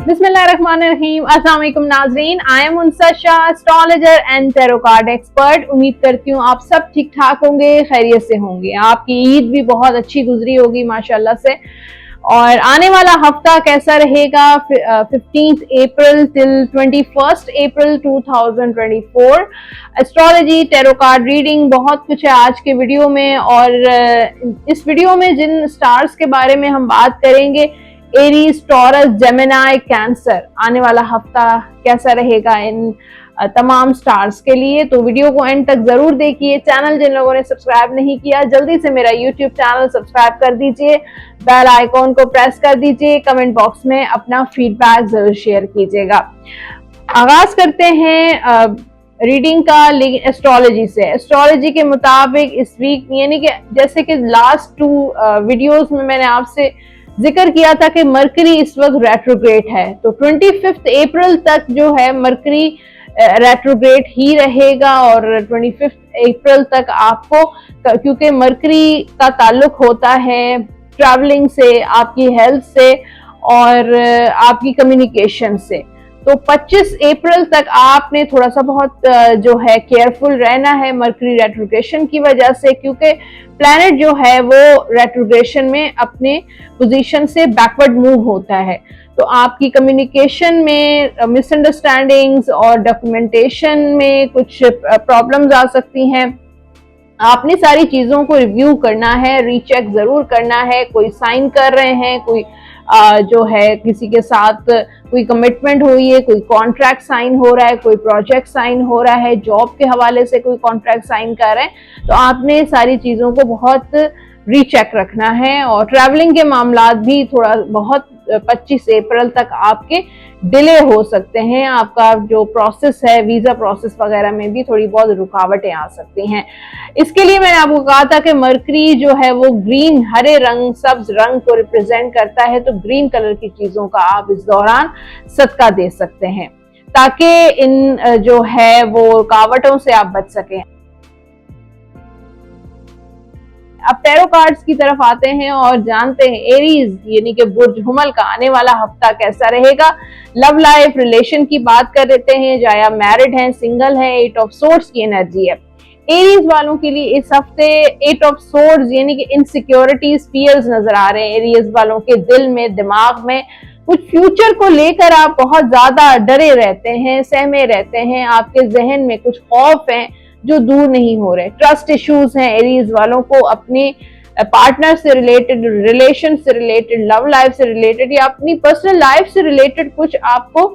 बिस्मिल्लाहिर्रहमानिर्रहीम। अस्सलाम वालेकुम नाज़रीन, I am Munsa Shah, astrologer and tarot card expert. उम्मीद करती हूँ आप सब ठीक ठाक होंगे, खैरियत से होंगे। आपकी ईद भी बहुत अच्छी गुजरी होगी माशाल्लाह से। और आने वाला हफ्ता कैसा रहेगा 15 अप्रैल टिल 21 अप्रैल 2024। एस्ट्रोलॉजी, टैरो कार्ड रीडिंग, बहुत कुछ है आज के वीडियो में। और इस वीडियो में जिन स्टार्स के बारे में हम बात करेंगे, एरीज, टॉरस, जेमिनी, कैंसर, आने वाला हफ्ता कैसा रहेगा इन तमाम स्टार्स के लिए। तो वीडियो को एंड तक जरूर देखिए। चैनल जिन लोगों ने सब्सक्राइब नहीं किया, जल्दी से मेरा यूट्यूब चैनल सब्सक्राइब कर दीजिए, बेल आइकॉन को प्रेस कर दीजिए, कमेंट बॉक्स में अपना फीडबैक जरूर शेयर कीजिएगा। आगाज करते हैं रीडिंग का एस्ट्रोलॉजी से। एस्ट्रोलॉजी के मुताबिक इस वीक, यानी कि जैसे कि लास्ट 2 वीडियोस में मैंने आपसे जिक्र किया था कि मरकरी इस वक्त रेट्रोग्रेड है, तो 25 अप्रैल तक जो है मरकरी रेट्रोग्रेड ही रहेगा। और 25 अप्रैल तक आपको, क्योंकि मरकरी का ताल्लुक होता है ट्रैवलिंग से, आपकी हेल्थ से और आपकी कम्युनिकेशन से, तो 25 अप्रैल तक आपने थोड़ा सा बहुत जो है केयरफुल रहना है मरकरी रेट्रोग्रेशन की वजह से, क्योंकि प्लैनेट जो है वो रेट्रोग्रेशन में अपने पोजीशन से बैकवर्ड मूव होता है। तो आपकी कम्युनिकेशन में मिसअंडरस्टैंडिंग्स और डॉक्यूमेंटेशन में कुछ प्रॉब्लम्स आ सकती हैं। आपने सारी चीजों को रिव्यू करना है, रीचेक जरूर करना है। कोई साइन कर रहे हैं, कोई जो है किसी के साथ कोई कमिटमेंट हुई है, कोई कॉन्ट्रैक्ट साइन हो रहा है, कोई प्रोजेक्ट साइन हो रहा है, जॉब के हवाले से कोई कॉन्ट्रैक्ट साइन कर रहे हैं, तो आपने सारी चीजों को बहुत रीचेक रखना है। और ट्रैवलिंग के मामलात भी थोड़ा बहुत 25 अप्रैल तक आपके डिले हो सकते हैं। आपका जो प्रोसेस है, वीजा प्रोसेस वगैरह में भी थोड़ी बहुत रुकावटें आ सकती हैं। इसके लिए मैंने आपको कहा था कि मरकरी जो है वो ग्रीन, हरे रंग, सब्ज रंग को रिप्रेजेंट करता है, तो ग्रीन कलर की चीजों का आप इस दौरान सदका दे सकते हैं, ताकि इन जो है वो रुकावटों से आप बच सकें। अब टैरो कार्ड्स की तरफ आते हैं और जानते हैं एरीज यानी कि बुर्ज हुमल का आने वाला हफ्ता कैसा रहेगा। लव लाइफ, रिलेशन की बात कर लेते हैं, चाहे आप मैरिड हैं, सिंगल हैं। 8 ऑफ सोर्ड्स की एनर्जी है एरीज वालों के लिए इस हफ्ते। 8 ऑफ सोर्ड्स यानी कि इनसिक्योरिटीज, फियर्स नजर आ रहे हैं एरीज वालों के दिल में, दिमाग में। कुछ फ्यूचर को लेकर आप बहुत ज्यादा डरे रहते हैं, सहमे रहते हैं, आपके जहन में कुछ खौफ है जो दूर नहीं हो रहे। ट्रस्ट इश्यूज हैं एरीज वालों को, अपने पार्टनर से रिलेटेड, रिलेशन से रिलेटेड, लव लाइफ से रिलेटेड या अपनी पर्सनल लाइफ से रिलेटेड कुछ आपको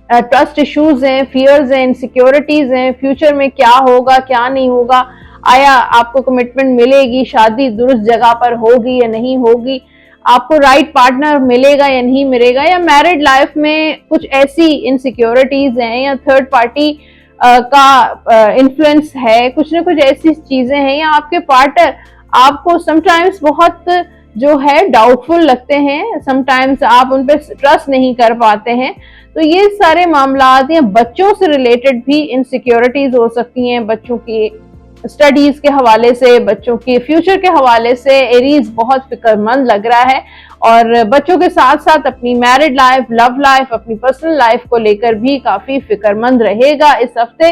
ट्रस्ट इश्यूज हैं, फियर्स हैं, इनसिक्योरिटीज हैं। फ्यूचर में क्या होगा, क्या नहीं होगा, आया आपको कमिटमेंट मिलेगी, शादी दुरुस्त जगह पर होगी या नहीं होगी, आपको राइट पार्टनर मिलेगा या नहीं मिलेगा, या मैरिड लाइफ में कुछ ऐसी इनसिक्योरिटीज हैं या थर्ड पार्टी का इन्फ्लुएंस है, कुछ ना कुछ ऐसी चीजें हैं, या आपके पार्टनर आपको समटाइम्स बहुत जो है डाउटफुल लगते हैं, समटाइम्स आप उन पर ट्रस्ट नहीं कर पाते हैं। तो ये सारे मामलात, या बच्चों से रिलेटेड भी इनसिक्योरिटीज हो सकती हैं, बच्चों की स्टडीज के हवाले से, बच्चों के फ्यूचर के हवाले से एरीज बहुत फिक्रमंद लग रहा है। और बच्चों के साथ साथ अपनी मैरिड लाइफ, लव लाइफ, अपनी पर्सनल लाइफ को लेकर भी काफी फिक्रमंद रहेगा इस हफ्ते।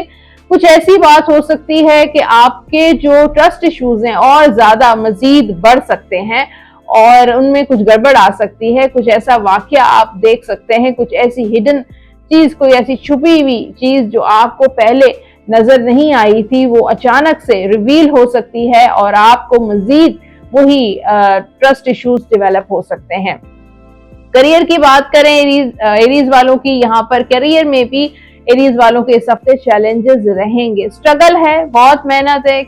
कुछ ऐसी बात हो सकती है कि आपके जो ट्रस्ट इश्यूज हैं और ज्यादा मजीद बढ़ सकते हैं और उनमें कुछ गड़बड़ आ सकती है। कुछ ऐसा वाकया आप देख सकते हैं, कुछ ऐसी हिडन चीज, कोई ऐसी छुपी हुई चीज जो आपको पहले नजर नहीं आई थी, वो अचानक से रिवील हो सकती है और आपको मजीद वही ट्रस्ट इश्यूज डेवलप हो सकते हैं। करियर की बात करें एरीज वालों की, यहाँ पर करियर में भी एरीज वालों के इस हफ्ते चैलेंजेस रहेंगे। स्ट्रगल है, बहुत मेहनत है,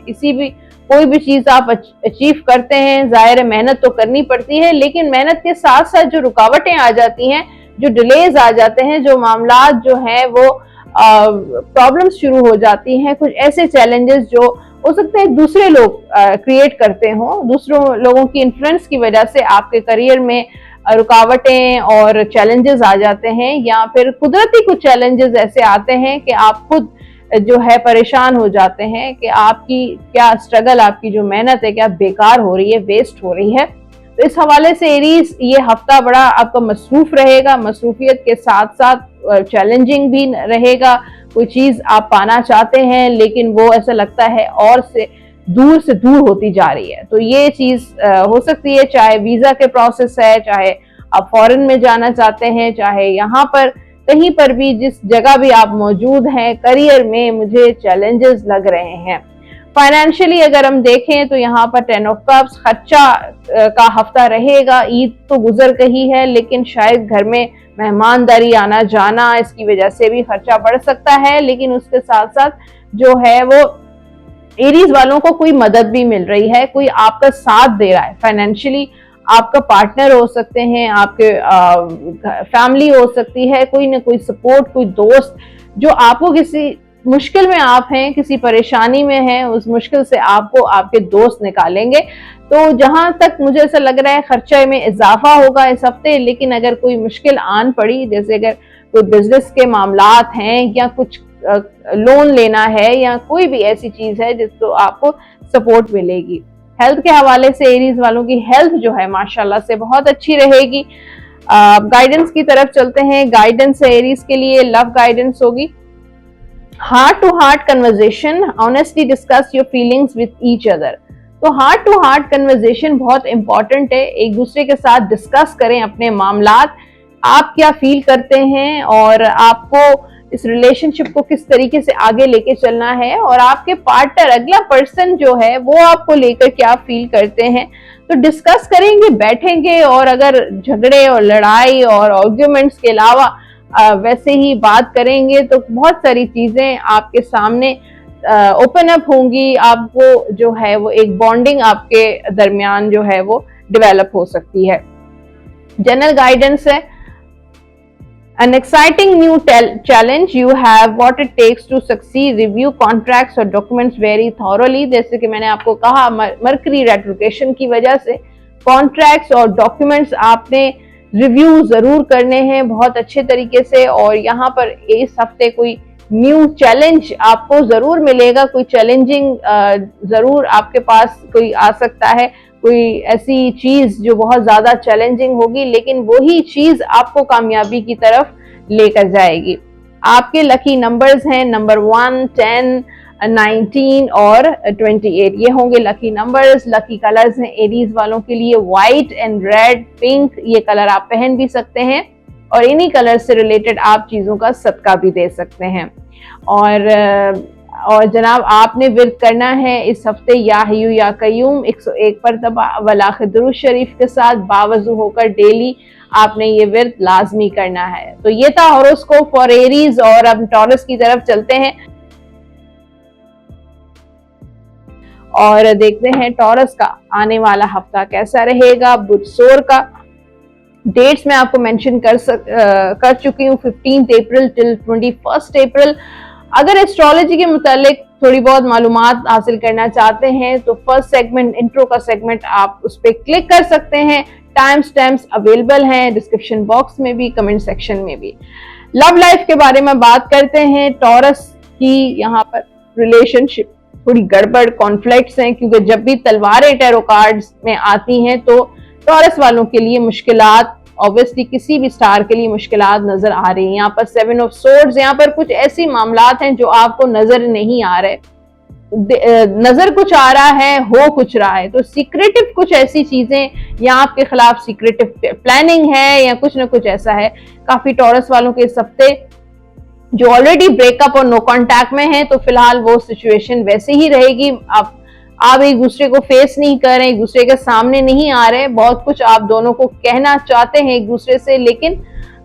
कोई भी चीज आप अचीव करते हैं, जाहिर है मेहनत तो करनी पड़ती है, लेकिन मेहनत के साथ साथ जो रुकावटें आ जाती हैं, जो डिलेज आ जाते हैं, जो मामलात जो है वो प्रॉब्लम्स शुरू हो जाती हैं, कुछ ऐसे चैलेंजेस जो हो सकते हैं दूसरे लोग क्रिएट करते हों, दूसरों लोगों की इन्फ्लुएंस की वजह से आपके करियर में रुकावटें और चैलेंजेस आ जाते हैं, या फिर कुदरती कुछ चैलेंजेस ऐसे आते हैं कि आप खुद जो है परेशान हो जाते हैं कि आपकी क्या स्ट्रगल, आपकी जो मेहनत है क्या बेकार हो रही है, वेस्ट हो रही है। तो इस हवाले से एरीज ये हफ्ता बड़ा आपका मसरूफ रहेगा, मसरूफियत के साथ साथ चैलेंजिंग भी रहेगा। कोई चीज आप पाना चाहते हैं लेकिन वो ऐसा लगता है और से दूर होती जा रही है, तो ये चीज हो सकती है, चाहे वीजा के प्रोसेस है, चाहे आप फॉरेन में जाना चाहते हैं, चाहे यहाँ पर कहीं पर भी जिस जगह भी आप मौजूद हैं, करियर में मुझे चैलेंजेस लग रहे हैं। फाइनेंशियली अगर हम देखें तो यहाँ पर 10 ऑफ कप्स, खर्चा का हफ्ता रहेगा। ईद तो गुजर गई है लेकिन शायद घर में मेहमानदारी आना जाना, इसकी वजह से भी खर्चा बढ़ सकता है, लेकिन उसके साथ साथ जो है वो एरीज वालों को कोई मदद भी मिल रही है, कोई आपका साथ दे रहा है फाइनेंशियली। आपका पार्टनर हो सकते हैं, आपके फैमिली हो सकती है, कोई ना कोई सपोर्ट, कोई दोस्त जो आपको किसी मुश्किल में आप हैं, किसी परेशानी में हैं, उस मुश्किल से आपको आपके दोस्त निकालेंगे। तो जहां तक मुझे ऐसा लग रहा है खर्चे में इजाफा होगा इस हफ्ते, लेकिन अगर कोई मुश्किल आन पड़ी, जैसे अगर कोई बिजनेस के मामलात हैं या कुछ लोन लेना है या कोई भी ऐसी चीज है जिसको आपको सपोर्ट मिलेगी। हेल्थ के हवाले से एरीज वालों की हेल्थ जो है माशाल्लाह से बहुत अच्छी रहेगी। गाइडेंस की तरफ चलते हैं। गाइडेंस एरीज के लिए लव गाइडेंस होगी। Heart to heart conversation, honestly discuss your feelings with each other. तो हार्ट टू हार्ट कन्वर्सेशन बहुत इंपॉर्टेंट है। एक दूसरे के साथ डिस्कस करें अपने मामलात, आप क्या फील करते हैं और आपको इस रिलेशनशिप को किस तरीके से आगे लेके चलना है, और आपके पार्टनर, अगला पर्सन जो है वो आपको लेकर क्या फील करते हैं। तो डिस्कस करेंगे, बैठेंगे, और अगर झगड़े और लड़ाई और आर्ग्यूमेंट्स के अलावा वैसे ही बात करेंगे तो बहुत सारी चीजें आपके सामने ओपन अप होंगी। आपको जो है वो एक बॉन्डिंग आपके दरमियान जो है वो डेवलप हो सकती है। जनरल गाइडेंस है, an exciting new challenge, you have what it takes to succeed, review contracts और documents very thoroughly। जैसे कि मैंने आपको कहा मरकरी रेट्रोग्रेशन की वजह से कॉन्ट्रैक्ट्स और डॉक्यूमेंट्स आपने रिव्यू जरूर करने हैं बहुत अच्छे तरीके से, और यहाँ पर इस हफ्ते कोई न्यू चैलेंज आपको जरूर मिलेगा, कोई चैलेंजिंग जरूर आपके पास कोई आ सकता है, कोई ऐसी चीज जो बहुत ज्यादा चैलेंजिंग होगी, लेकिन वही चीज आपको कामयाबी की तरफ लेकर जाएगी। आपके लकी नंबर्स हैं नंबर 1, 10, 19 और 28, ये होंगे लकी नंबर्स। लकी कलर्स हैं एरीज वालों के लिए व्हाइट एंड रेड, पिंक, ये कलर आप पहन भी सकते हैं, और इन्हीं कलर से रिलेटेड आप चीजों का सदका भी दे सकते हैं। और जनाब आपने विर्द करना है इस हफ्ते या हय्यू या कय्यूम 101 मरतबा वलाख दुरूद शरीफ के साथ बावजू होकर डेली आपने ये विर्द लाजमी करना है। तो ये था हॉरोस्कोप फॉर एरीज, और अब टॉरस की तरफ चलते हैं और देखते हैं टॉरस का आने वाला हफ्ता कैसा रहेगा। बुधसोर का डेट्स मैं आपको मेंशन कर चुकी हूँ, 15 अप्रैल टिल 21 अप्रैल। अगर एस्ट्रोलॉजी के मुतालिक थोड़ी बहुत मालूमात हासिल करना चाहते हैं तो फर्स्ट सेगमेंट, इंट्रो का सेगमेंट, आप उस पर क्लिक कर सकते हैं। टाइम स्टैम्प्स अवेलेबल हैं डिस्क्रिप्शन बॉक्स में भी, कमेंट सेक्शन में भी। लव लाइफ के बारे में बात करते हैं। टॉरस की यहाँ पर रिलेशनशिप थोड़ी गड़बड़, कॉन्फ्लिक्ट्स हैं, क्योंकि जब भी तलवारें टैरो कार्ड्स में आती हैं तो टॉरस वालों के लिए मुश्किलात, ऑब्वियसली किसी भी स्टार के लिए मुश्किलात नजर आ रही हैं। यहाँ पर 7 ऑफ सोर्ड्स, यहाँ पर कुछ ऐसी मामलात हैं जो आपको नजर नहीं आ रहे, नजर कुछ आ रहा है, हो कुछ रहा है, तो सीक्रेटिव कुछ ऐसी चीजें या आपके खिलाफ सीक्रेटिव प्लानिंग है या कुछ ना कुछ ऐसा है। काफी टॉरस वालों के इस हफ्ते जो ऑलरेडी ब्रेकअप और नो कांटेक्ट में है, तो फिलहाल वो सिचुएशन वैसे ही रहेगी। आप एक दूसरे को फेस नहीं कर रहे, एक दूसरे के सामने नहीं आ रहे, बहुत कुछ आप दोनों को कहना चाहते हैं एक दूसरे से, लेकिन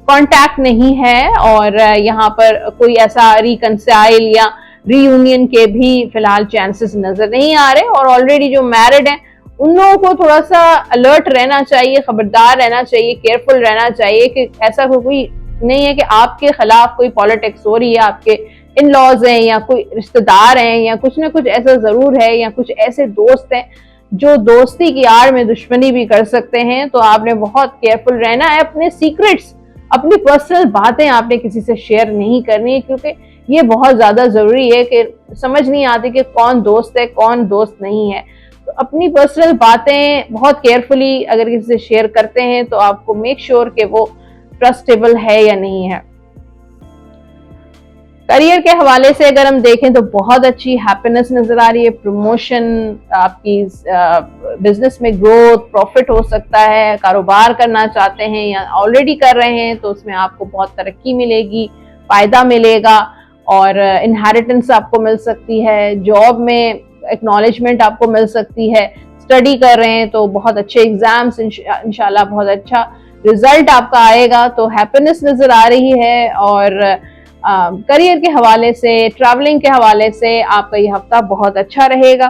कांटेक्ट नहीं है, और यहाँ पर कोई ऐसा रिकंसाइल या रीयूनियन के भी फिलहाल चांसेस नजर नहीं आ रहे। और ऑलरेडी जो मैरिड हैं उन लोगों को थोड़ा सा अलर्ट रहना चाहिए, खबरदार रहना चाहिए, केयरफुल रहना चाहिए कि ऐसा कोई नहीं है कि आपके खिलाफ कोई पॉलिटिक्स हो रही है, आपके इन लॉज हैं या कोई रिश्तेदार हैं या कुछ ना कुछ ऐसा जरूर है, या कुछ ऐसे दोस्त हैं जो दोस्ती की आड़ में दुश्मनी भी कर सकते हैं। तो आपने बहुत केयरफुल रहना है। अपने सीक्रेट्स, अपनी पर्सनल बातें आपने किसी से शेयर नहीं करनी है, क्योंकि ये बहुत ज्यादा जरूरी है कि समझ नहीं आती कि कौन दोस्त है कौन दोस्त नहीं है। तो अपनी पर्सनल बातें बहुत केयरफुली अगर किसी से शेयर करते हैं तो आपको मेक श्योर कि वो ट्रस्टेबल है या नहीं है। करियर के हवाले से अगर हम देखें तो बहुत अच्छी हैप्पीनेस नजर आ रही है, प्रमोशन, आपकी बिजनेस में ग्रोथ, प्रॉफिट हो सकता है, कारोबार करना चाहते हैं या ऑलरेडी कर रहे हैं तो उसमें आपको बहुत तरक्की मिलेगी, फायदा मिलेगा और इनहेरिटेंस आपको मिल सकती है, जॉब में एक्नॉलेजमेंट आपको मिल सकती है, स्टडी कर रहे हैं तो बहुत अच्छे एग्जाम्स इंशाल्लाह बहुत अच्छा रिजल्ट आपका आएगा, तो हैप्पीनेस नजर आ रही है। और करियर के हवाले से, ट्रैवलिंग के हवाले से आपका ये हफ्ता बहुत अच्छा रहेगा।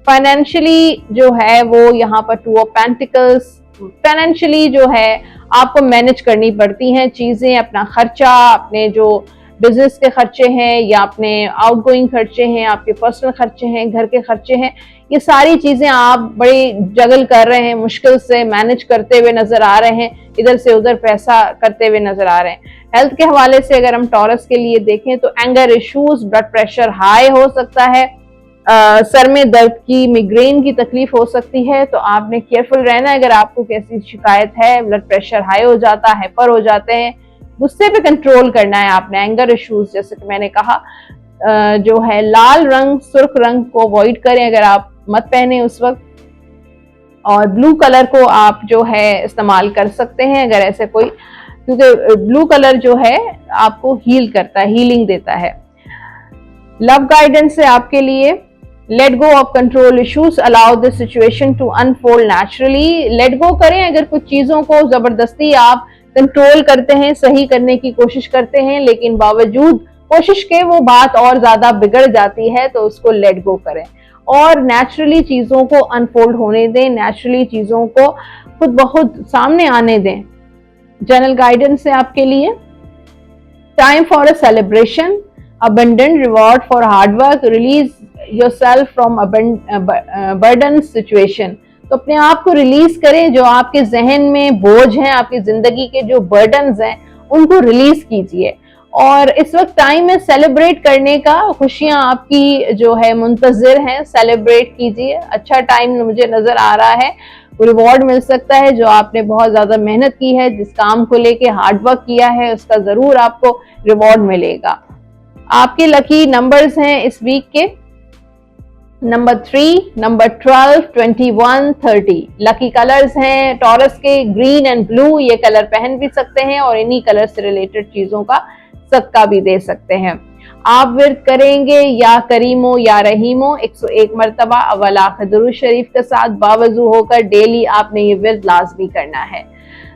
फाइनेंशियली जो है वो यहाँ पर 2 ऑफ पेंटिकल्स, फाइनेंशियली जो है आपको मैनेज करनी पड़ती हैं चीजें, अपना खर्चा, अपने जो बिजनेस के खर्चे हैं या अपने आउटगोइंग खर्चे हैं, आपके पर्सनल खर्चे हैं, घर के खर्चे हैं, ये सारी चीजें आप बड़ी जगल कर रहे हैं, मुश्किल से मैनेज करते हुए नजर आ रहे हैं, इधर से उधर पैसा करते हुए नजर आ रहे हैं। हेल्थ के हवाले से अगर हम टॉरस के लिए देखें तो anger issues, blood pressure high हो सकता है, सर में दर्द की, मिग्रेन की तकलीफ हो सकती है, तो आपने केयरफुल रहना है। अगर आपको कैसी शिकायत है, ब्लड प्रेशर हाई हो जाता है, हाइपर हो जाते हैं, गुस्से पे कंट्रोल करना है आपने। एंगर इश्यूज जैसे कि मैंने कहा जो है लाल रंग, सुर्ख रंग को अवॉइड करें अगर आप मत पहने उस वक्त, और ब्लू कलर को आप जो है इस्तेमाल कर सकते हैं अगर ऐसे कोई, क्योंकि ब्लू कलर जो है आपको हील करता है, हीलिंग देता है। लव गाइडेंस है आपके लिए, let go of control issues, allow this situation to unfold naturally. Let go करें अगर कुछ चीजों को जबरदस्ती आप कंट्रोल करते हैं, सही करने की कोशिश करते हैं, लेकिन बावजूद कोशिश के वो बात और ज्यादा बिगड़ जाती है, तो उसको लेट गो करें और नेचुरली चीजों को अनफोल्ड होने दें, नेचुरली चीजों को खुद ब खुद सामने आने दें। जनरल गाइडेंस है आपके लिए, time for a celebration, abundant reward for hard work, release yourself from burden situation। तो अपने आप को रिलीज करें, जो आपके जहन में बोझ हैं, आपकी जिंदगी के जो बर्डन्स हैं उनको रिलीज कीजिए। और इस वक्त टाइम है सेलिब्रेट करने का, खुशियां आपकी जो है मुंतजिर हैं, सेलिब्रेट कीजिए। अच्छा टाइम मुझे नजर आ रहा है, रिवॉर्ड मिल सकता है, जो आपने बहुत ज्यादा मेहनत की है, जिस काम को लेके हार्ड वर्क किया है उसका जरूर आपको रिवॉर्ड मिलेगा। आपके लकी नंबर्स हैं इस वीक के नंबर 3, नंबर 12, 21, 30। लकी कलर्स हैं टॉरस के ग्रीन एंड ब्लू, ये कलर पहन भी सकते हैं और इन्हीं कलर से रिलेटेड चीजों का सदका भी दे सकते हैं। आप विर्द करेंगे या करीमो या रहीमो 101 मरतबा अव्वल आखिर दुरूद शरीफ के साथ बावजू होकर डेली आपने ये विर्द लाजमी करना है।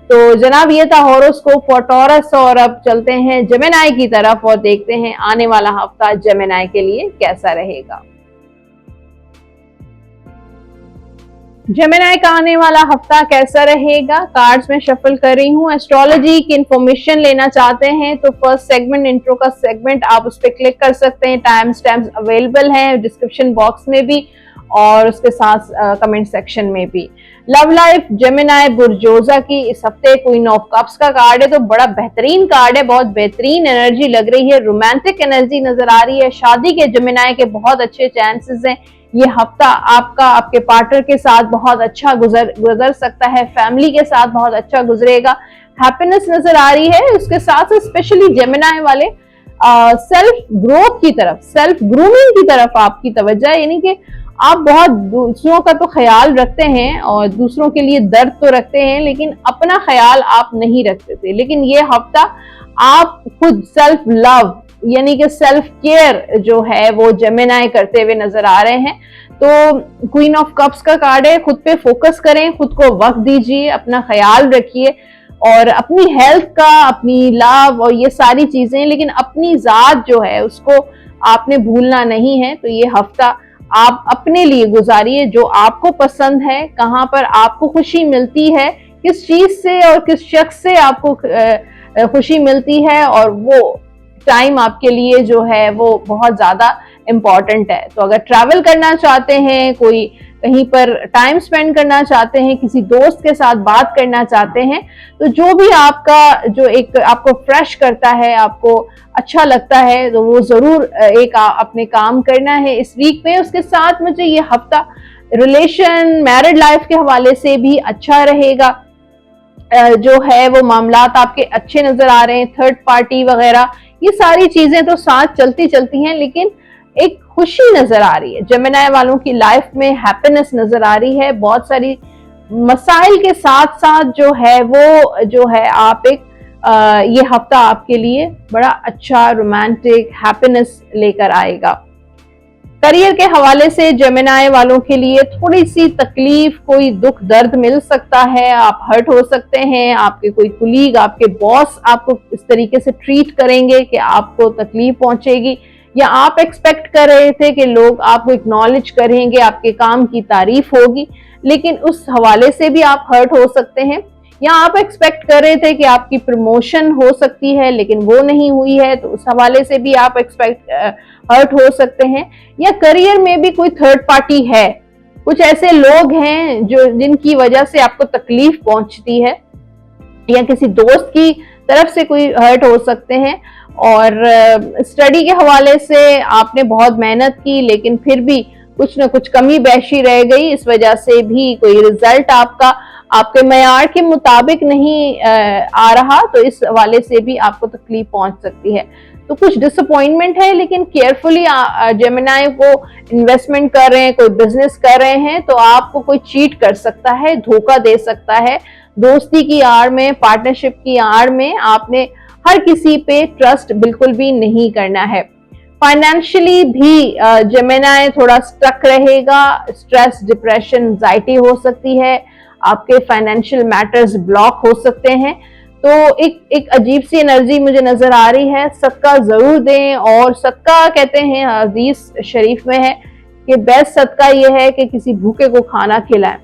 तो जनाब ये था हॉरोस्कोप फॉर टॉरस, और अब चलते हैं जेमिनी की तरफ और देखते हैं आने वाला हफ्ता जेमिनी के लिए कैसा रहेगा। जेमिनी का आने वाला हफ्ता कैसा रहेगा, कार्ड्स में शफल कर रही हूँ। एस्ट्रोलॉजी की इंफॉर्मेशन लेना चाहते हैं तो फर्स्ट सेगमेंट, इंट्रो का सेगमेंट, आप उस पर क्लिक कर सकते हैं। टाइम स्टैम्प्स अवेलेबल हैं डिस्क्रिप्शन बॉक्स में भी और उसके साथ कमेंट सेक्शन में भी। लव लाइफ जेमिनी बुर्जोजा की इस हफ्ते क्वीन ऑफ कप्स का कार्ड है, तो बड़ा बेहतरीन कार्ड है, बहुत बेहतरीन एनर्जी लग रही है, रोमांटिक एनर्जी नजर आ रही है। शादी के जेमिनी के बहुत अच्छे चांसेस हैं। ये हफ्ता आपका आपके पार्टनर के साथ बहुत अच्छा गुजर सकता है, फैमिली के साथ बहुत अच्छा गुजरेगा, हैप्पीनेस नजर आ रही है। उसके साथ स्पेशली जेमिनी वाले सेल्फ ग्रोथ की तरफ, सेल्फ ग्रूमिंग की तरफ आपकी तवज्जो है, यानी कि आप बहुत दूसरों का तो ख्याल रखते हैं और दूसरों के लिए दर्द तो रखते हैं, लेकिन अपना ख्याल आप नहीं रखते थे। लेकिन ये हफ्ता आप खुद सेल्फ लव यानी कि सेल्फ केयर जो है वो जेमिनी करते हुए नजर आ रहे हैं। तो क्वीन ऑफ कप्स का कार्ड है, खुद पे फोकस करें, खुद को वक्त दीजिए, अपना ख्याल रखिए और अपनी हेल्थ का, अपनी लव और ये सारी चीजें, लेकिन अपनी जात जो है उसको आपने भूलना नहीं है। तो ये हफ्ता आप अपने लिए गुजारिए, जो आपको पसंद है, कहाँ पर आपको खुशी मिलती है, किस चीज से और किस शख्स से आपको खुशी मिलती है, और वो टाइम आपके लिए जो है वो बहुत ज्यादा इम्पॉर्टेंट है। तो अगर ट्रैवल करना चाहते हैं, कोई कहीं पर टाइम स्पेंड करना चाहते हैं, किसी दोस्त के साथ बात करना चाहते हैं, तो जो भी आपका जो एक आपको फ्रेश करता है, आपको अच्छा लगता है, तो वो जरूर एक अपने काम करना है इस वीक में। उसके साथ मुझे ये हफ्ता रिलेशन मैरिड लाइफ के हवाले से भी अच्छा रहेगा, जो है वो मामलात आपके अच्छे नजर आ रहे हैं। थर्ड पार्टी वगैरह ये सारी चीजें तो साथ चलती चलती हैं, लेकिन एक खुशी नजर आ रही है। जेमिनी वालों की लाइफ में हैप्पीनेस नजर आ रही है। बहुत सारी मसाइल के साथ साथ जो है वो जो है आप एक ये हफ्ता आपके लिए बड़ा अच्छा रोमांटिक हैप्पीनेस लेकर आएगा। करियर के हवाले से जेमिनी वालों के लिए थोड़ी सी तकलीफ, कोई दुख दर्द मिल सकता है, आप हर्ट हो सकते हैं, आपके कोई कुलीग, आपके बॉस आपको इस तरीके से ट्रीट करेंगे कि आपको तकलीफ पहुंचेगी, या आप एक्सपेक्ट कर रहे थे कि लोग आपको एक्नॉलेज करेंगे, आपके काम की तारीफ होगी, लेकिन उस हवाले से भी आप हर्ट हो सकते हैं। या आप एक्सपेक्ट कर रहे थे कि आपकी प्रमोशन हो सकती है लेकिन वो नहीं हुई है, तो उस हवाले से भी आप हर्ट हो सकते हैं। या करियर में भी कोई थर्ड पार्टी है, कुछ ऐसे लोग हैं जो जिनकी वजह से आपको तकलीफ पहुंचती है, या किसी दोस्त की तरफ से कोई हर्ट हो सकते हैं। और स्टडी के हवाले से आपने बहुत मेहनत की लेकिन फिर भी कुछ न कुछ कमी बेशी रह गई, इस वजह से भी कोई रिजल्ट आपका आपके मयार के मुताबिक नहीं आ रहा, तो इस हवाले से भी आपको तकलीफ पहुंच सकती है। तो कुछ डिसअपॉइंटमेंट है, लेकिन केयरफुली जेमिनी को इन्वेस्टमेंट कर रहे हैं, कोई बिजनेस कर रहे हैं, तो आपको कोई चीट कर सकता है, धोखा दे सकता है। दोस्ती की आड़ में, पार्टनरशिप की आड़ में आपने हर किसी पे ट्रस्ट बिल्कुल भी नहीं करना है। फाइनेंशियली भी जेमिनी थोड़ा स्टक रहेगा, स्ट्रेस, डिप्रेशन, एंजाइटी हो सकती है, आपके फाइनेंशियल मैटर्स ब्लॉक हो सकते हैं। तो एक अजीब सी एनर्जी मुझे नजर आ रही है। सदका जरूर दें, और सदका कहते हैं हदीस शरीफ में है कि बेस्ट सदका ये है कि किसी भूखे को खाना खिलाएं।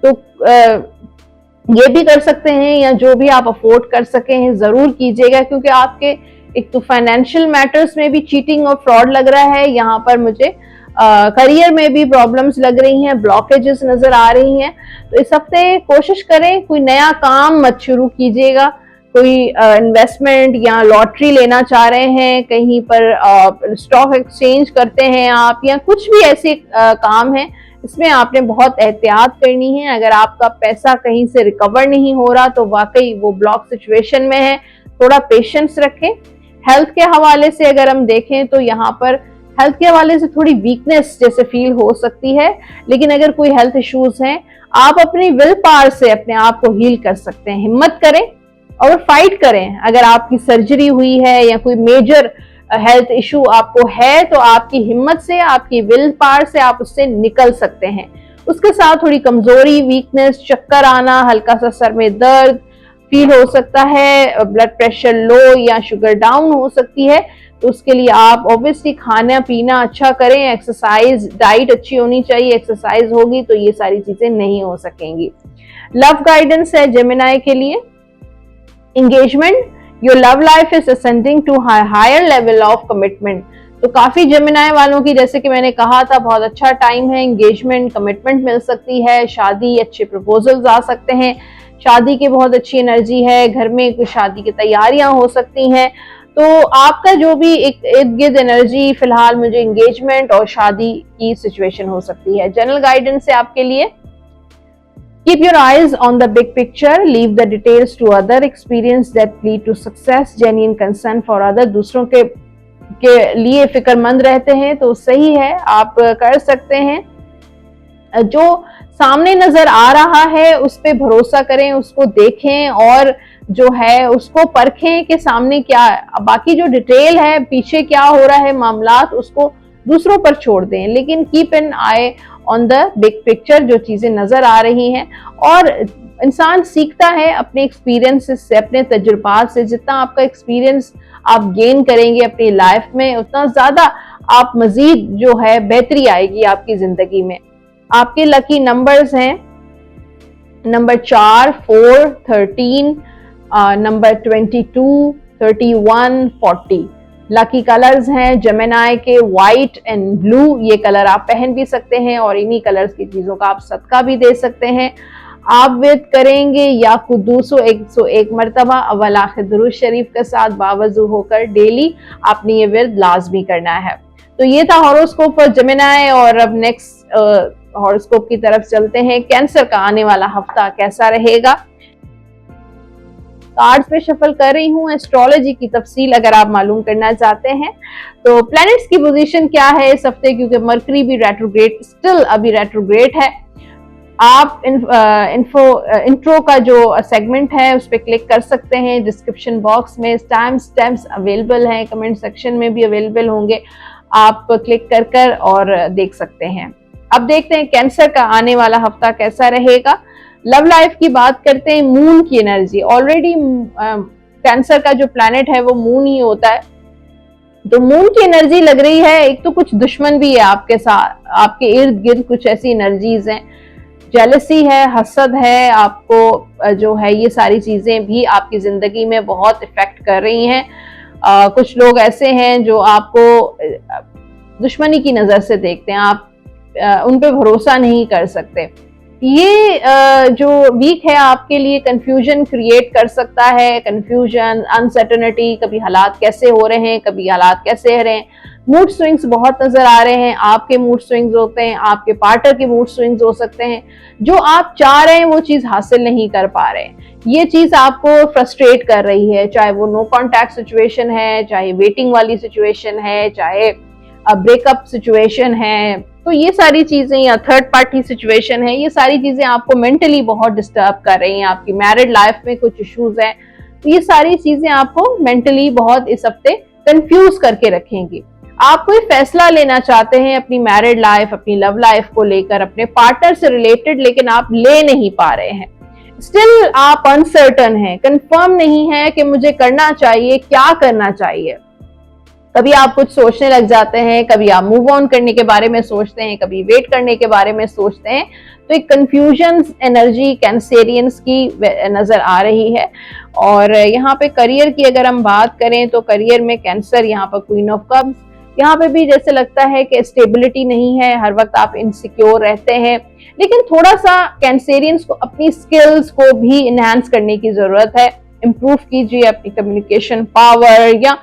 तो ये भी कर सकते हैं, या जो भी आप अफोर्ड कर सके हैं जरूर कीजिएगा, क्योंकि आपके एक तो फाइनेंशियल मैटर्स में भी चीटिंग और फ्रॉड लग रहा है, यहाँ पर मुझे करियर में भी प्रॉब्लम्स लग रही हैं, ब्लॉकेजेस नजर आ रही हैं। तो इस हफ्ते कोशिश करें कोई नया काम मत शुरू कीजिएगा, कोई इन्वेस्टमेंट या लॉटरी लेना चाह रहे हैं, कहीं पर स्टॉक एक्सचेंज करते हैं आप, या कुछ भी ऐसे काम है, इसमें आपने बहुत एहतियात करनी है। अगर आपका पैसा कहीं से रिकवर नहीं हो रहा तो वाकई वो ब्लॉक सिचुएशन में है, थोड़ा पेशेंस रखें। हेल्थ के हवाले से अगर हम देखें तो यहाँ पर हेल्थ के हवाले से थोड़ी वीकनेस जैसे फील हो सकती है, लेकिन अगर कोई हेल्थ इश्यूज हैं, आप अपनी विल पावर से अपने आप को हील कर सकते हैं। हिम्मत करें और फाइट करें। अगर आपकी सर्जरी हुई है या कोई मेजर हेल्थ इशू आपको है, तो आपकी हिम्मत से, आपकी विल पावर से आप उससे निकल सकते हैं। उसके साथ थोड़ी कमजोरी, वीकनेस, चक्कर आना, हल्का सा सर में दर्द फील हो सकता है, ब्लड प्रेशर लो या शुगर डाउन हो सकती है। तो उसके लिए आप ऑब्वियसली खाना पीना अच्छा करें, एक्सरसाइज, डाइट अच्छी होनी चाहिए। एक्सरसाइज होगी तो ये सारी चीजें नहीं हो सकेंगी। लव गाइडेंस है जेमिनी के लिए। Engagement, your love life is ascending to higher level of commitment. तो काफी जेमिनी वालों की, जैसे कि मैंने कहा था, बहुत अच्छा टाइम है। एंगेजमेंट, कमिटमेंट मिल सकती है, शादी, अच्छे प्रपोजल्स आ सकते हैं, शादी की बहुत अच्छी एनर्जी है, घर में कुछ शादी की तैयारियां हो सकती हैं। तो आपका जो भी एक इर्द गिर्द एनर्जी, फिलहाल मुझे एंगेजमेंट और शादी की सिचुएशन हो सकती है। जनरल गाइडेंस है आपके लिए। Keep your eyes on the big picture, leave the details to other, experience that lead to success, genuine concern for other। दूसरों के लिए फिक्रमंद रहते हैं तो सही है, आप कर सकते हैं। जो सामने नजर आ रहा है उस पे भरोसा करें, उसको देखें और जो है उसको परखें कि सामने क्या है। बाकी जो डिटेल है, पीछे क्या हो रहा है मामलात, उसको दूसरों पर छोड़ दें, लेकिन keep an I on the big picture, जो चीजें नजर आ रही हैं। और इंसान सीखता है अपने एक्सपीरियंसेस से, अपने तजुर्बात से। जितना आपका एक्सपीरियंस आप गेन करेंगे अपनी लाइफ में, उतना ज्यादा आप मजीद जो है बेहतरी आएगी आपकी जिंदगी में। आपके लकी नंबर्स हैं नंबर 4, 4, 13, नंबर 22, 31, 40। लकी कलर्स हैं जेमिनी के व्हाइट एंड ब्लू। ये कलर आप पहन भी सकते हैं और इन्हीं कलर्स की चीजों का आप सदका भी दे सकते हैं। आप विर्द करेंगे या कुदूसो 101 मरतबा अव्वल आखिर दुरूद शरीफ के साथ बावजू होकर डेली आपने ये विर्द लाजमी करना है। तो ये था हॉरोस्कोप फॉर जेमिनी। और अब नेक्स्ट हॉरोस्कोप की तरफ चलते हैं, कैंसर का आने वाला हफ्ता कैसा रहेगा। कार्ड्स पे शफल कर रही हूँ, एस्ट्रोलॉजी की तफसील अगर आप मालूम करना चाहते हैं तो प्लैनेट्स की पोजीशन क्या है इस हफ्ते, क्योंकि मरकरी भी रेट्रोग्रेड, स्टिल अभी रेट्रोग्रेड है। आप इंट्रो का जो सेगमेंट है उस पर क्लिक कर सकते हैं। डिस्क्रिप्शन बॉक्स में टाइम स्टैम्प्स अवेलेबल हैं, कमेंट सेक्शन में भी अवेलेबल होंगे, आप क्लिक कर और देख सकते हैं। अब देखते हैं कैंसर का आने वाला हफ्ता कैसा रहेगा। लव लाइफ की बात करते हैं, मून की एनर्जी, ऑलरेडी कैंसर का जो प्लैनेट है वो मून ही होता है, तो मून की एनर्जी लग रही है। एक तो कुछ दुश्मन भी है आपके साथ, आपके इर्द गिर्द कुछ ऐसी एनर्जीज हैं, जेलसी है, हसद है, आपको जो है ये सारी चीजें भी आपकी जिंदगी में बहुत इफेक्ट कर रही हैं। कुछ लोग ऐसे हैं जो आपको दुश्मनी की नजर से देखते हैं, आप उन पे भरोसा नहीं कर सकते। ये जो वीक है आपके लिए कंफ्यूजन क्रिएट कर सकता है, कंफ्यूजन, अनसर्टेनिटी, कभी हालात कैसे हो रहे हैं, कभी हालात कैसे हो रहे हैं। मूड स्विंग्स बहुत नजर आ रहे हैं, आपके मूड स्विंग्स होते हैं, आपके पार्टनर के मूड स्विंग्स हो सकते हैं। जो आप चाह रहे हैं वो चीज हासिल नहीं कर पा रहे हैं, ये चीज आपको फ्रस्ट्रेट कर रही है, चाहे वो नो कॉन्टैक्ट सिचुएशन है, चाहे वेटिंग वाली सिचुएशन है, चाहे ब्रेकअप सिचुएशन है, तो ये सारी चीजें, या थर्ड पार्टी सिचुएशन है, ये सारी चीजें आपको मेंटली बहुत डिस्टर्ब कर रही हैं। आपकी मैरिड लाइफ में कुछ इश्यूज हैं, तो ये सारी चीजें आपको मेंटली बहुत इस हफ्ते कंफ्यूज करके रखेंगी। आप कोई फैसला लेना चाहते हैं अपनी मैरिड लाइफ, अपनी लव लाइफ को लेकर, अपने पार्टनर से रिलेटेड, लेकिन आप ले नहीं पा रहे हैं। स्टिल आप अनसर्टन हैं, कंफर्म नहीं है कि मुझे करना चाहिए, क्या करना चाहिए। कभी आप कुछ सोचने लग जाते हैं, कभी आप मूव ऑन करने के बारे में सोचते हैं, कभी वेट करने के बारे में सोचते हैं। तो एक कंफ्यूजन एनर्जी कैंसेरियंस की नजर आ रही है। और यहाँ पे करियर की अगर हम बात करें तो करियर में कैंसर, यहाँ पर क्वीन ऑफ कप्स, यहाँ पे भी जैसे लगता है कि स्टेबिलिटी नहीं है, हर वक्त आप इनसिक्योर रहते हैं। लेकिन थोड़ा सा कैंसेरियंस को अपनी स्किल्स को भी इनहांस करने की जरूरत है। इम्प्रूव कीजिए अपनी कम्युनिकेशन पावर, या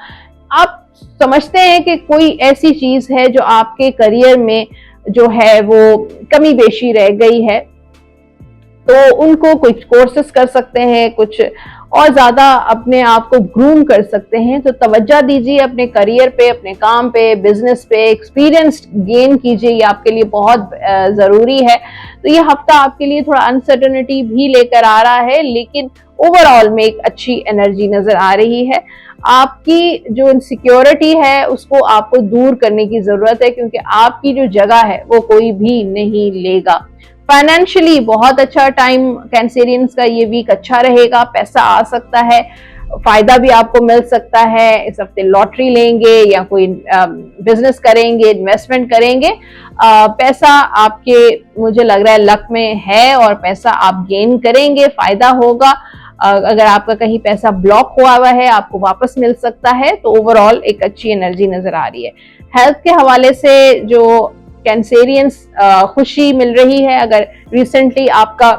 आप समझते हैं कि कोई ऐसी चीज है जो आपके करियर में जो है वो कमी बेशी रह गई है, तो उनको कुछ कोर्सेस कर सकते हैं, कुछ और ज्यादा अपने आप को ग्रूम कर सकते हैं। तो तवज्जो दीजिए अपने करियर पे, अपने काम पे, बिजनेस पे, एक्सपीरियंस गेन कीजिए, ये आपके लिए बहुत जरूरी है। तो ये हफ्ता आपके लिए थोड़ा अनसर्टेनिटी भी लेकर आ रहा है, लेकिन ओवरऑल में एक अच्छी एनर्जी नजर आ रही है। आपकी जो इनसिक्योरिटी है उसको आपको दूर करने की जरूरत है, क्योंकि आपकी जो जगह है वो कोई भी नहीं लेगा। फाइनेंशियली बहुत अच्छा टाइम कैंसेरियंस का ये वीक अच्छा रहेगा, पैसा आ सकता है, फायदा भी आपको मिल सकता है। इस हफ्ते लॉटरी लेंगे या कोई बिजनेस करेंगे, इन्वेस्टमेंट करेंगे, पैसा आपके, मुझे लग रहा है लक में है और पैसा आप गेन करेंगे, फायदा होगा। अगर आपका कहीं पैसा ब्लॉक हुआ है आपको वापस मिल सकता है। तो ओवरऑल एक अच्छी एनर्जी नजर आ रही है। हेल्थ के हवाले से जो कैंसेरियंस खुशी मिल रही है, अगर रिसेंटली आपका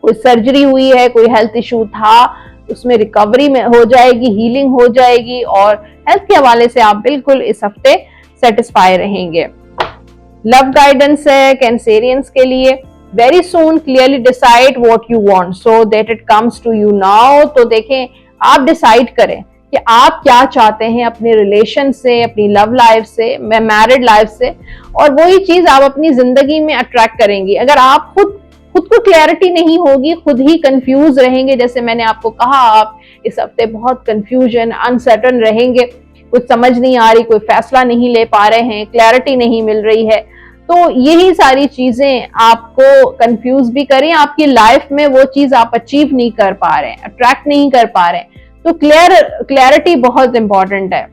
कोई सर्जरी हुई है, कोई हेल्थ इशू था, उसमें रिकवरी में हो जाएगी, हीलिंग हो जाएगी, और हेल्थ के हवाले से आप बिल्कुल इस हफ्ते सेटिस्फाई रहेंगे। लव गाइडेंस है कैंसेरियंस के लिए, very soon clearly decide what you want so that it comes to you now. तो देखें, आप डिसाइड करें कि आप क्या चाहते हैं अपने रिलेशन से, अपनी लव लाइफ से, मैरिड लाइफ से, और वही चीज आप अपनी जिंदगी में अट्रैक्ट करेंगी। अगर आप खुद को क्लैरिटी नहीं होगी, खुद ही कंफ्यूज रहेंगे, जैसे मैंने आपको कहा, आप इस हफ्ते बहुत कंफ्यूजन, अनसर्टन रहेंगे, कुछ समझ नहीं आ रही, कोई फैसला नहीं ले पा रहे हैं, क्लैरिटी नहीं मिल रही है, तो यही सारी चीजें आपको कंफ्यूज भी करें, आपकी लाइफ में वो चीज आप अचीव नहीं कर पा रहे हैं, अट्रैक्ट नहीं कर पा रहे हैं। तो क्लैरिटी बहुत इंपॉर्टेंट है।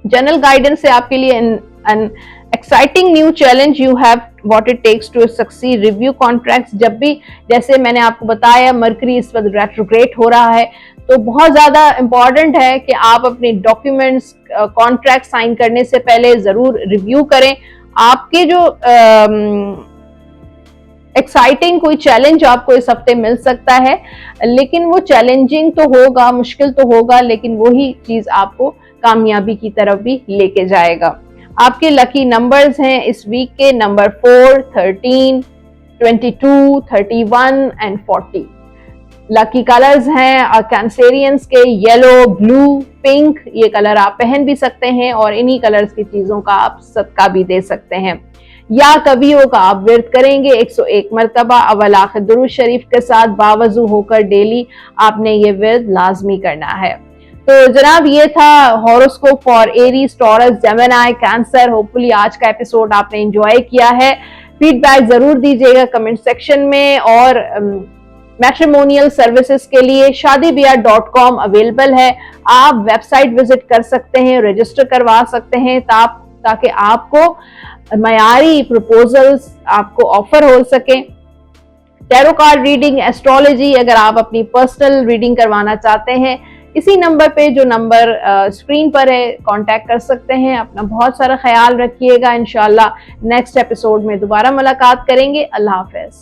जनरल गाइडेंस से आपके लिए an exciting new challenge you have what it takes to succeed, review contracts। जब भी, जैसे मैंने आपको बताया, मरकरी इस वक्त रेट्रोग्रेड हो रहा है, तो बहुत ज्यादा इंपॉर्टेंट है कि आप अपने डॉक्यूमेंट्स, कॉन्ट्रैक्ट साइन करने से पहले जरूर रिव्यू करें। आपके जो एक्साइटिंग कोई चैलेंज आपको इस हफ्ते मिल सकता है, लेकिन वो चैलेंजिंग तो होगा, मुश्किल तो होगा, लेकिन वही चीज आपको कामयाबी की तरफ भी लेके जाएगा। आपके लकी नंबर्स हैं इस वीक के नंबर 4, 13, 22, 31 एंड 40। लकी कलर्स हैं कैंसेरियंस के येलो, ब्लू, पिंक। ये कलर आप पहन भी सकते हैं और इन्हीं कलर्स की चीजों का आप सदका भी दे सकते हैं। या कवियों का आप विर्द करेंगे 101 मरतबा अव्वल आखिर दुरूद शरीफ के साथ बावजू होकर डेली आपने ये विर्द लाजमी करना है। तो जनाब ये था horoscope for Aries, taurus, Gemini, cancer. Hopefully आज का एपिसोड आपने एंजॉय किया है। फीडबैक जरूर दीजिएगा कमेंट सेक्शन में। और मैट्रिमोनियल सर्विसेज के लिए shaadibiya.com अवेलेबल है। आप वेबसाइट विजिट कर सकते हैं, रजिस्टर करवा सकते हैं ताकि आपको मयारी प्रपोजल्स आपको ऑफर हो सके। टैरो कार्ड रीडिंग, एस्ट्रोलॉजी, अगर आप अपनी पर्सनल रीडिंग करवाना चाहते हैं, इसी नंबर पे जो नंबर स्क्रीन पर है कांटेक्ट कर सकते हैं। अपना बहुत सारा ख्याल रखिएगा। इंशाल्लाह नेक्स्ट एपिसोड में दोबारा मुलाकात करेंगे। अल्लाह हाफिज।